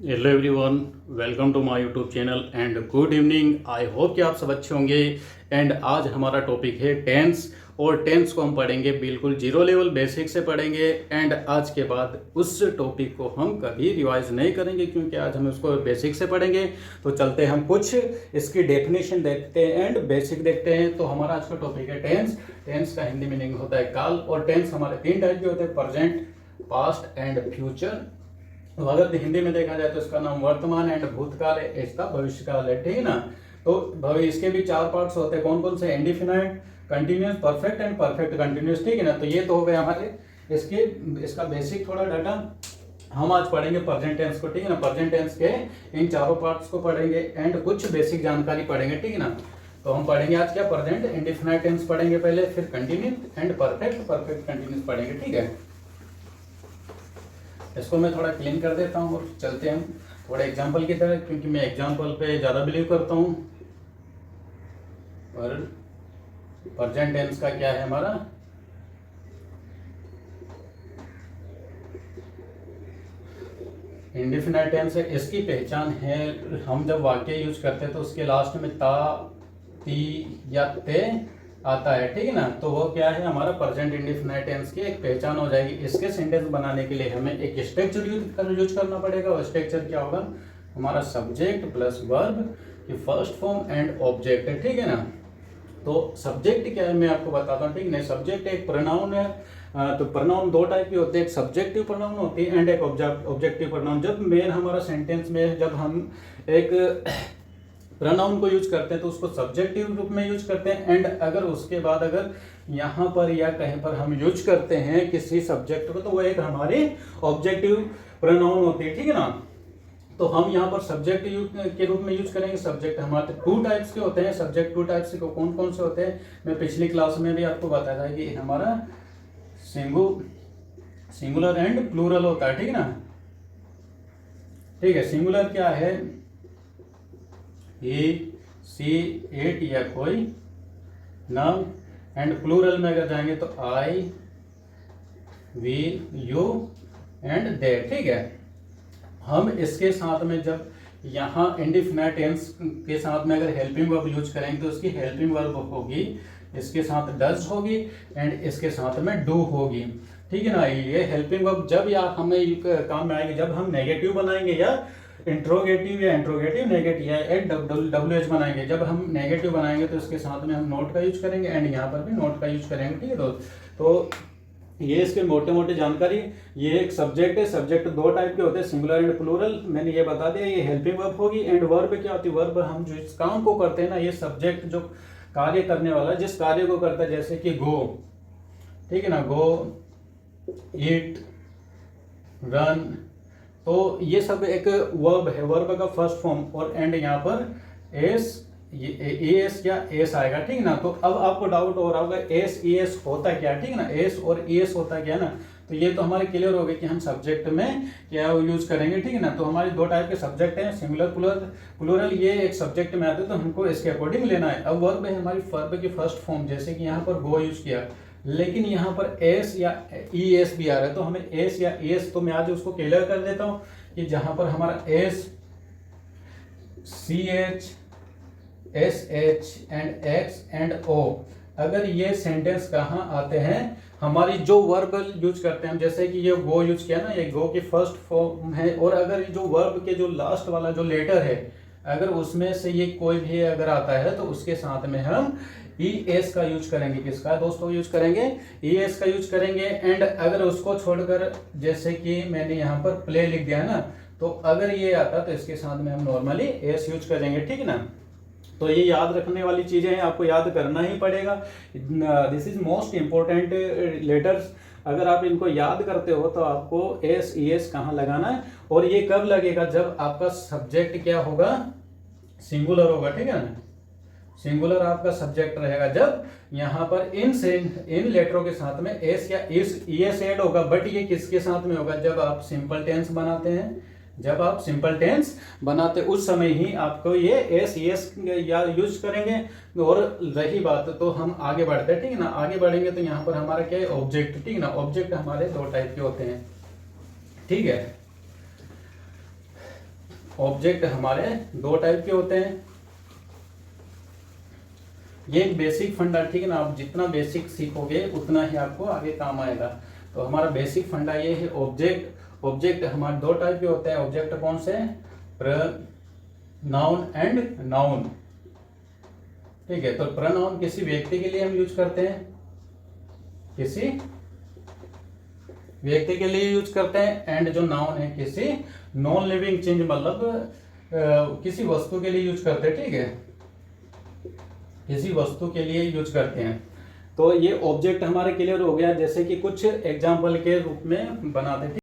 Hello everyone, welcome to my YouTube channel and good evening. I hope कि आप सब अच्छे होंगे। एंड आज हमारा टॉपिक है टेंस, और टेंस को हम पढ़ेंगे बिल्कुल जीरो लेवल बेसिक से पढ़ेंगे। एंड आज के बाद उस टॉपिक को हम कभी रिवाइज नहीं करेंगे, क्योंकि आज हम उसको बेसिक से पढ़ेंगे। तो चलते हैं, हम कुछ इसकी डेफिनेशन देखते हैं एंड बेसिक देखते हैं। तो हमारा आज का टॉपिक है टेंस। टेंस का हिंदी मीनिंग होता है काल, और टेंस हमारे तीन टाइप के होते हैं, प्रेजेंट, पास्ट एंड फ्यूचर। तो अगर हिंदी में देखा जाए तो इसका नाम वर्तमान एंड भूतकाल है, इसका भविष्यकाल है, ठीक है ना। तो इसके भी चार पार्ट्स होते हैं, कौन कौन से? Indefinite, continuous, perfect and perfect continuous, ठीक है ना। तो ये तो हो गए हमारे इसका बेसिक थोड़ा डाटा। हम आज पढ़ेंगे प्रेजेंट टेंस को, ठीक है ना। प्रेजेंट टेंस के इन चारों पार्ट्स को पढ़ेंगे एंड कुछ बेसिक जानकारी पढ़ेंगे, ठीक है ना। तो हम पढ़ेंगे आज क्या? प्रेजेंट इंडिफिनाइट टेंस पढ़ेंगे पहले, फिर कंटिन्यूस एंड परफेक्ट कंटिन्यूस पढ़ेंगे, ठीक है। इसको मैं थोड़ा क्लीन कर देता हूँ और चलते हैं हम थोड़ा एग्जाम्पल की तरह, क्योंकि मैं एग्जाम्पल पे ज़्यादा बिलीव करता हूँ। और प्रेजेंट टेंस का क्या है हमारा? इंडिफिनाइट टेंस है। इसकी पहचान है, हम जब वाक्य यूज करते हैं तो उसके लास्ट में ता, ती या ते आता है, ठीक है ना। तो वो क्या है? हमारा प्रेजेंट इंडिफिनाइट टेंस की एक पहचान हो जाएगी। इसके सेंटेंस बनाने के लिए हमें एक स्ट्रक्चर यूज करना पड़ेगा। वो स्ट्रक्चर क्या होगा? हमारा सब्जेक्ट प्लस वर्ब की फर्स्ट फॉर्म एंड ऑब्जेक्ट है, ठीक है ना। तो सब्जेक्ट क्या है मैं आपको बताता हूँ, ठीक है। सब्जेक्ट एक प्रोनाउन है। तो प्रोनाउन दो टाइप के होते हैं, एक सब्जेक्टिव प्रोनाउन होती है एंड एक ऑब्जेक्टिव प्रोनाउन। जब मेन हमारा सेंटेंस में जब हम एक प्रोनाउन को यूज करते हैं तो उसको सब्जेक्टिव रूप में यूज करते हैं। एंड अगर उसके बाद अगर यहाँ पर या कहीं पर हम यूज करते हैं किसी सब्जेक्ट को, तो वो एक हमारी ऑब्जेक्टिव प्रोनाउन होती है, ठीक है ना। तो हम यहाँ पर सब्जेक्ट के रूप में यूज करेंगे। सब्जेक्ट हमारे टू टाइप्स के होते हैं। सब्जेक्ट टू टाइप्स के कौन कौन से होते हैं? मैं पिछली क्लास में भी आपको बताया था कि हमारा सिंगुलर एंड प्लूरल होता है, ठीक है ना। ठीक है, सिंगुलर क्या है? ही, सी, इट या कोई नाम। एंड प्लूरल में अगर जाएंगे तो आई, वी, यू एंड दे, ठीक है। हम इसके साथ में जब यहाँ इंडिफिनाइट टेंस के साथ में अगर हेल्पिंग वर्ब यूज करेंगे तो उसकी हेल्पिंग वर्ब होगी, इसके साथ डज होगी एंड इसके साथ में डू होगी, ठीक है ना। ये हेल्पिंग वर्ब जब या हमें काम में आएगी जब हम नेगेटिव बनाएंगे या इंट्रोगेटिव नेगेटिव या WH बनाएंगे। जब हम नेगेटिव बनाएंगे तो इसके साथ में हम नोट का यूज करेंगे एंड यहाँ पर भी नोट का यूज करेंगे, ठीक है दोस्त। तो ये इसके मोटे मोटे जानकारी। ये एक सब्जेक्ट है। सब्जेक्ट दो टाइप के होते हैं, सिंगुलर एंड प्लूरल, मैंने ये बता दिया। ये हेल्पिंग वर्ब होगी। एंड वर्ब क्या होती है? वर्ब हम जो इस काम को करते हैं ना, ये सब्जेक्ट जो कार्य करने वाला जिस कार्य को करता है, जैसे कि गो, ठीक है ना, गो, ईट, रन, तो ये सब एक वर्ब है। वर्ब का फर्स्ट फॉर्म और एंड यहाँ पर एस या एस आएगा, ठीक है ना। तो अब आपको डाउट हो रहा होगा एस होता क्या, ठीक है ना। एस और एस होता क्या ना। तो ये तो हमारे क्लियर हो गए कि हम सब्जेक्ट में क्या यूज करेंगे, ठीक है ना। तो हमारे दो टाइप के सब्जेक्ट हैं, सिंगुलर प्लूरल। ये एक सब्जेक्ट में आते हैं तो हमको इसके अकॉर्डिंग लेना है। अब वर्ब है हमारी वर्ब की फर्स्ट फॉर्म, जैसे कि यहाँ पर गो यूज किया, लेकिन यहाँ पर एस या एस भी आ रहा है, तो हमें एस या एस, तो मैं आज उसको क्लियर कर देता हूँ कि जहां पर हमारा S, CH, SH and X and O, अगर ये सेंटेंस कहाँ आते हैं? हमारी जो वर्ब यूज करते हैं हम, जैसे कि ये गो यूज किया ना, ये गो की फर्स्ट फॉर्म है। और अगर जो वर्ब के जो लास्ट वाला जो लेटर है, अगर उसमें से ये कोई भी अगर आता है तो उसके साथ में हम ES का यूज करेंगे। किसका दोस्तों यूज करेंगे? ES का यूज करेंगे। एंड अगर उसको छोड़कर, जैसे कि मैंने यहाँ पर प्ले लिख दिया ना, तो अगर ये आता तो इसके साथ में हम नॉर्मली एस यूज करेंगे, ठीक है ना। तो ये याद रखने वाली चीजें हैं, आपको याद करना ही पड़ेगा। This is most important letters. अगर आप इनको याद करते हो तो आपको एस ES कहाँ लगाना है, और ये कब लगेगा? जब आपका सब्जेक्ट क्या होगा? सिंगुलर होगा, ठीक है ना। सिंगुलर आपका सब्जेक्ट रहेगा जब यहाँ पर इन लेटरों के साथ में एस या ES ऐड होगा। बट ये किसके साथ में होगा? जब आप सिंपल टेंस बनाते हैं। जब आप सिंपल टेंस बनाते उस समय ही आपको ये एस या यूज करेंगे। और रही बात तो हम आगे बढ़ते हैं, ठीक है ना। आगे बढ़ेंगे तो यहाँ पर हमारा क्या है? ऑब्जेक्ट, ठीक है ना। ऑब्जेक्ट हमारे दो टाइप के होते हैं, ठीक है। ऑब्जेक्ट हमारे दो टाइप के होते हैं। ये एक बेसिक फंडा, ठीक है ना। आप जितना बेसिक सीखोगे उतना ही आपको आगे काम आएगा। तो हमारा बेसिक फंडा ये है ऑब्जेक्ट। ऑब्जेक्ट हमारे दो टाइप के होते हैं। ऑब्जेक्ट कौन से? प्रोनाउन एंड नाउन, ठीक है। तो प्रोनाउन किसी व्यक्ति के लिए हम यूज करते हैं, किसी व्यक्ति के लिए यूज करते हैं। एंड जो नाउन है किसी नॉन लिविंग चीज, मतलब किसी वस्तु के लिए यूज करते हैं, ठीक है, किसी वस्तु के लिए यूज करते हैं। तो ये ऑब्जेक्ट हमारे क्लियर हो गया। जैसे कि कुछ एग्जाम्पल के रूप में बनाते हैं।